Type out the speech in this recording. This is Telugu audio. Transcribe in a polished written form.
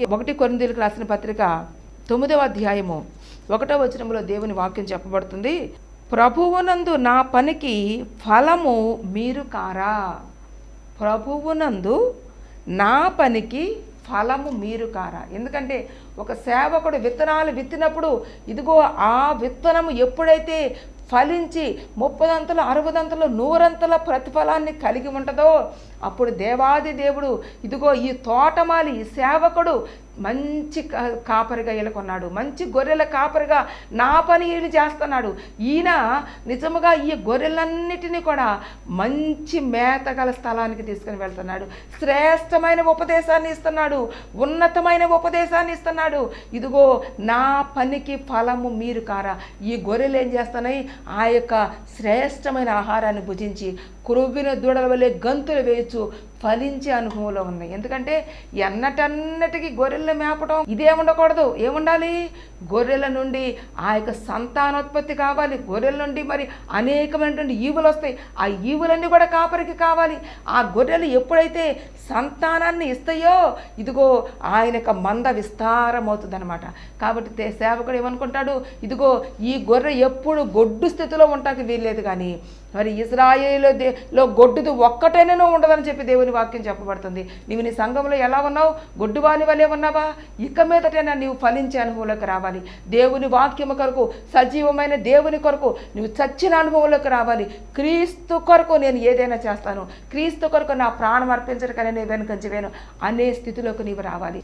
1 కొరింథీయులకు రాసిన పత్రిక 9వ అధ్యాయము 1వ వచనంలో దేవుని వాక్యం చెప్పబడుతుంది. ప్రభువునందు నా పనికి ఫలము మీరు కారా. ప్రభువునందు నా పనికి ఫలము మీరు కారా. ఎందుకంటే ఒక సేవకుడు విత్తనాలు విత్తినప్పుడు ఇదిగో ఆ విత్తనము ఎప్పుడైతే ఫలించి 30 అంతలు 60 అంతలు 100 అంతల ప్రతిఫలాన్ని కలిగి ఉంటుందో అప్పుడు దేవాది దేవుడు ఇదిగో ఈ తోటమాలి ఈ సేవకుడు మంచి కాపరిగా ఎలుకొన్నాడు, మంచి గొర్రెల కాపరిగా నా పని ఈయన చేస్తున్నాడు. ఈయన నిజముగా ఈ గొర్రెలన్నిటినీ కూడా మంచి మేతగల స్థలానికి తీసుకుని వెళ్తున్నాడు, శ్రేష్టమైన ఉపదేశాన్ని ఇస్తున్నాడు, ఉన్నతమైన ఉపదేశాన్ని ఇస్తున్నాడు. ఇదిగో నా పనికి ఫలము మీరు కారా. ఈ గొర్రెలు ఏం చేస్తున్నాయి? ఆ యొక్క శ్రేష్టమైన ఆహారాన్ని భుజించి క్రొవ్విన దూడల వల్లే గంతులు వేయచ్చు ఫలించే అనుభవంలో ఉన్నాయి. ఎందుకంటే ఎన్నటన్నటికీ గొర్రెలను మేపడం ఇదే ఉండకూడదు. ఏముండాలి? గొర్రెల నుండి ఆ యొక్క సంతానోత్పత్తి కావాలి. గొర్రెల నుండి మరి అనేకమైనటువంటి ఈవులు వస్తాయి. ఆ ఈవులన్నీ కూడా కాపరికి కావాలి. ఆ గొర్రెలు ఎప్పుడైతే సంతానాన్ని ఇస్తాయో ఇదిగో ఆయన యొక్క మంద విస్తారమవుతుంది అనమాట. కాబట్టి సేవకుడు ఏమనుకుంటాడు? ఇదిగో ఈ గొర్రె ఎప్పుడు గొడ్డు స్థితిలో ఉంటాకి వీల్లేదు, కానీ మరి ఇజ్రాయేలులో గొడ్డుది ఒక్కటైనా ఉండదని చెప్పి దేవుని వాక్యం చెప్పబడుతుంది. నీవు నీ సంఘంలో ఎలా ఉన్నావు? గొడ్డువాని వలె ఉన్నావా? ఇక మీదటైనా నీవు ఫలించే అనుభవంలోకి రావాలి. దేవుని వాక్యము కొరకు, సజీవమైన దేవుని కొరకు నువ్వు చచ్చిన అనుభవంలోకి రావాలి. క్రీస్తు కొరకు నేను ఏదైనా చేస్తాను, క్రీస్తు కొరకు నా ప్రాణం అర్పించడానికైనా నేను వెనుకంచి వేను అనే స్థితిలోకి నీవు రావాలి.